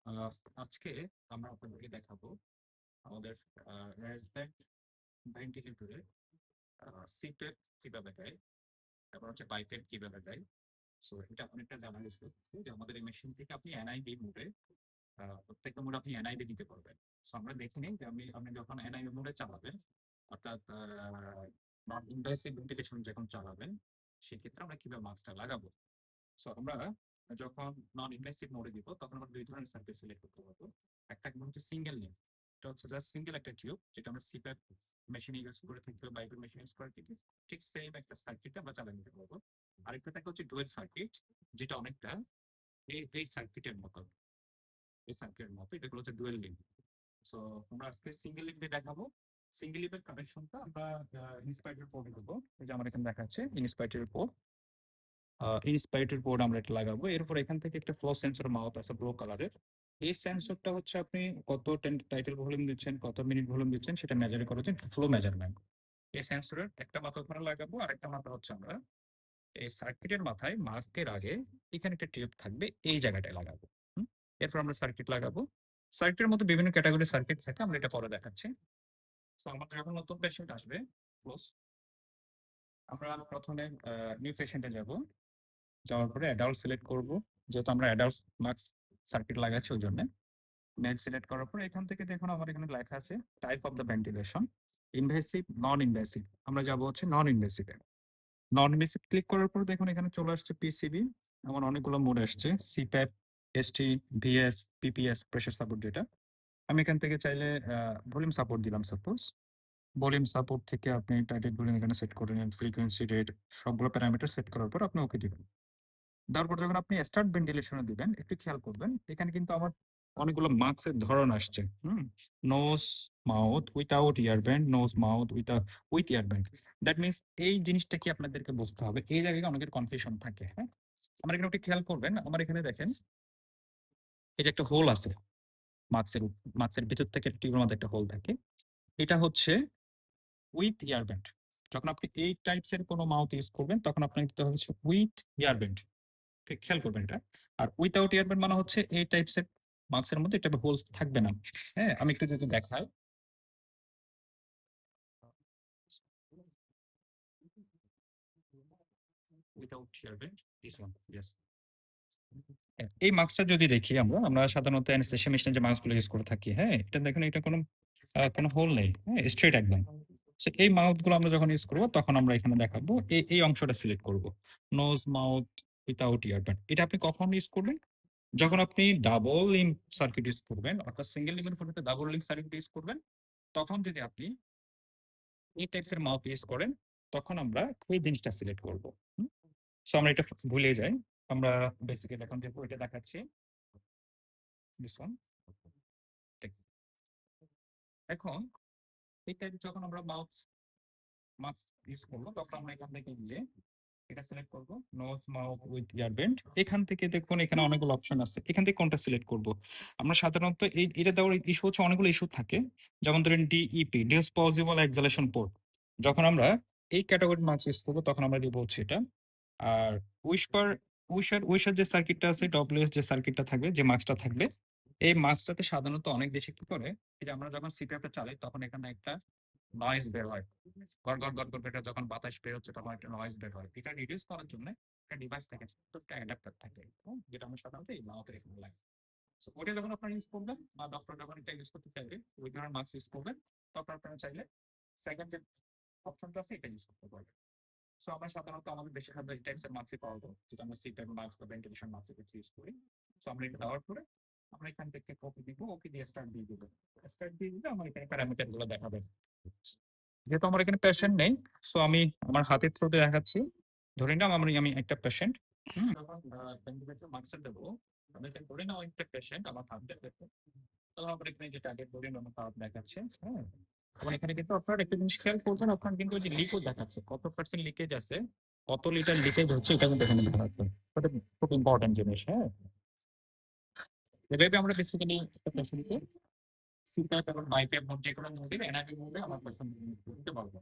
আহ, আজকে আমরা আপনাদেরকে দেখাবো আমাদের রেসব্যান্ড ভেন্টিলেটরে সিপেপ কিভাবে দেয়, তারপর হচ্ছে পাইপেট কিভাবে দেয়। সো এটা অনেকটা জানা গেছে যে আমাদের এই মেশিন থেকে আপনি এনআইবি মোডে প্রত্যেকটা মোড আপনি এনআইবি দিতে পারবেন। সো আমরা দেখে নিই যে আপনি যখন এনআইবি মোডে চালাবেন, অর্থাৎ নন ইনভেসিভ ভেন্টিলেশন যখন চালাবেন, সেক্ষেত্রে আমরা কিভাবে মাস্কটা লাগাবো। সো আমরা যখন নন ইনভেসিভ মোডে দিব তখন আমরা দুই ধরনের সার্কিট সিলেক্ট করতে পারবো। একটা হচ্ছে সিঙ্গেল লিঙ্ক, এটা হচ্ছে জাস্ট সিঙ্গেল একটা টিউব, যেটা আমরা সিপ্যাপ মেশিনে ইউজ করে থাকি বা বাইবেল মেশিন ইউজ করে থাকি। ঠিক সেম একটা সার্কিট আমরা চালিয়ে নিতে পারবো। আরেকটা থাকে হচ্ছে ডুয়েল সার্কিট, যেটা অনেকটা এই সার্কিটের মতো, এটাগুলো হচ্ছে ডুয়েল লিঙ্ক। সো আমরা আজকে সিঙ্গেল লিঙ্ক দিয়ে দেখাবো। সিঙ্গেল লিঙ্কের কানেকশনটা আমরা ইনস্পাইটার পোর্টে দেবো। এই যে আমার এখানে দেখাচ্ছে ইনস্পাইটার পোর্ট। ইন্সপাইরেটেড বোর্ড আমরা এটা লাগাবো। এরপর এখান থেকে একটা ফ্লো সেন্সর মাউথ আছে ব্লু কালারের। এই সেন্সরটা হচ্ছে আপনি কত টাইটেল ভলিউম দিচ্ছেন, কত মিনিট ভলিউম দিচ্ছেন, সেটা মেজার করার জন্য ফ্লো মেজারমেন্ট। এই সেন্সরের একটা মাথা ওখানে লাগাবো, আর একটা মাথা হচ্ছে আমরা এই সার্কিটের মাথায় মাস্কের আগে এখানে একটা টিউব থাকবে, এই জায়গাটায় লাগাবো। এরপর আমরা সার্কিট লাগাবো। সার্কিটের মধ্যে বিভিন্ন ক্যাটাগরি সার্কিট থাকে, আমরা এটা পরে দেখাচ্ছি। তো আমাদের যখন নতুন পেশেন্ট আসবে, ক্লোজ, আমরা প্রথমে নিউ পেশেন্টে যাব। যাওয়ার পরে অ্যাডাল্ট সিলেক্ট করব, যেহেতু আমরা অ্যাডাল্ট মার্কস সার্কিট লাগাচ্ছি ওই জন্য। মেল সিলেক্ট করার পরে এখান থেকে দেখুন আমার এখানে লেখা আছে type of the ventilation, invasive, non invasive. আমরা যাব হচ্ছে নন ইনভেসিভে। নন ইনভেসিভ ক্লিক করার পর দেখুন এখানে চলে আসছে পিসিবি। এমন অনেকগুলো মোড আসছে, CPAP, ST, VS, PPS, pressure support যেটা। আমি এখান থেকে চাইলে ভলিউম সাপোর্ট দিলাম সাপোজ। ভলিউম সাপোর্ট থেকে আপনি টাইটেল ভলিউম এখানে সেট করে নেন, ফ্রিকোয়েন্সি রেট, সবগুলো প্যারামিটার সেট করার পর আপনি ওকে দিবেন। তারপর যখন আপনি স্টার্ট ভেন্টিলেশনে দিবেন, একটু খেয়াল করবেন এখানে কিন্তু আমার অনেকগুলো মাস্কের ধরন আসছে। Nose mouth without earband, nose mouth with earband. That means এই জিনিসটা কি আপনাদেরকে বুঝতে হবে, এই জায়গায় অনেকের কনফিউশন থাকে। হ্যাঁ, আমার এখানে একটু খেয়াল করবেন, আমার এখানে দেখেন এই যে একটা হোল আছে মাস্কের, মাস্কের ভিতর থেকে টিউবের মধ্যে একটা হোল থাকে, এটা হচ্ছে উইথ ইয়ারব্যান্ড। যখন আপনি এই টাইপস এর কোনো মাউথ ইউজ করবেন তখন আপনার দিতে হচ্ছে উইথ ইয়ারব্যান্ড। খেয়াল করবেন এটা। আর উইথাউট ইয়ারব্যান্ড মানে হচ্ছে এই টাইপস এর মার্কসের মধ্যে এটা হোলস থাকবে না। হ্যাঁ, আমি একটু যদি দেখাই, উইথাউট ইয়ারব্যান্ড, দিস ওয়ান, ইয়েস। এই মার্কসটা যদি দেখি আমরা আমরা সাধারণত অ্যানেস্থেশিয়া মেশিনে যে মার্কসগুলো ইউজ করে থাকি, হ্যাঁ, এটা দেখুন এটা কোনো হোল নেই, হ্যাঁ, স্ট্রেট একদম। So, এই মাউথ গুলো আমরা যখন ইউজ করবো তখন আমরা এখানে দেখাবো এই অংশটা সিলেক্ট করব, নোজ মাউথ উইথাউট ইয়ারব্যান্ড। এটা আপনি কখন ইউজ করবেন, যখন আপনি ডাবল লিঙ্ক সার্কিট ইউজ করবেন, অর্থাৎ সিঙ্গেল লিঙ্কের পরিবর্তে ডাবল লিঙ্ক সার্কিট ইউজ করবেন। তখন যদি আপনি এই টাইপসের মাউথ ইউজ করেন তখন আমরা এই জিনিসটা সিলেক্ট করব। সো আমরা এটা ভুলে যাই। আমরা বেসিক্যালি এখন যে বইটা দেখাচ্ছি, this one, এখন এই টাইপ যখন আমরা মাউথ ইউজ করবো তখন আমরা এখান থেকে যে এটা সিলেক্ট করব, নোজ মাউথ উইথ ইয়ারব্যান্ড। এখান থেকে দেখুন এখানে অনেকগুলো অপশন আছে, এখান থেকে কোনটা সিলেক্ট করব। আমরা সাধারণত এটা দেওয়ার ইস্যু হচ্ছে অনেকগুলো ইস্যু থাকে, যেমন ধরেন ডিইপি, ডিসপোজেবল এক্সালেশন পোর্ট। যখন আমরা এই ক্যাটাগরি মার্কস ইউজ করবো তখন আমরা দিব হচ্ছে এটা। আর উইশপার উইশার যে সার্কিটটা আছে, ডব্লিউএস যে সার্কিটটা থাকবে, যে মার্কসটা থাকবে, এই মার্কসটাতে সাধারণত অনেক দেশে কি করে, এই যে আমরা যখন সিপিআরটা চালাই তখন এখানে একটা নয়েজ বের হয়। গড় গড় গড় গড় করে যখন বাতাস বের হচ্ছে তখন একটা নয়েজ বের হয়। এটা রিডিউস করার জন্য একটা ডিভাইস থাকে, ছোট্ট একটা অ্যাডাপ্টার থাকে, যেটা আমরা সাধারণত এই মাউথের এখানে লাগে। So, ওটা যখন আপনারা ইউজ করবেন বা ডক্টর যখন এটা ইউজ করতে চাইবে, ওই ধরনের মাস্ক ইউজ করবেন, তখন আপনারা চাইলে সেকেন্ড যে অপশনটা আছে এটা ইউজ করতে পারবেন। সো আমরা সাধারণত আমাদের দেশে খাদ্য এই টাইপসের মাস্কই পাওয়া যায়, যেটা আমরা সি টাইপ মাস্ক বা ভেন্টিলেশন মাস্ক ইউজ করি। সো আমরা এটা দেওয়ার পরে আমরা এখান থেকে কপি দিব, ওকে দিয়ে স্টার্ট দিয়ে দিব। স্টার্ট দিয়ে দিলে আমার এখানে প্যারামিটার গুলো দেখাবে। যেহেতু আমার এখানে পেশেন্ট নেই, সো আমি আমার হাতের থ্রুতে দেখাচ্ছি। ধরে নাও আমি একটা পেশেন্ট, যখন ভেন্টিলেটর মাস্কটা দেবো, আমি এখানে ধরে নাও একটা পেশেন্ট আমার হাত দেখতে, তখন আমার এখানে যে টার্গেট ধরে নাও আমার হাত দেখাচ্ছে। হ্যাঁ, এবং এখানে কিন্তু আপনার একটা জিনিস খেয়াল করবেন, আপনার কিন্তু ওই যে লিকও দেখাচ্ছে, কত পার্সেন্ট লিকেজ আছে, কত লিটার লিকেজ হচ্ছে, এটা কিন্তু এখানে দেখাচ্ছে। এটা খুব ইম্পর্টেন্ট জিনিস। হ্যাঁ, এভাবে আমরা বেসিক্যালি একটা পেশেন্টকে সিপ্যাপ এবং বাইপ্যাপ মোড যে কোনো মোডে এনার্জি মোডে আমার পেশেন্ট দিতে পারবো।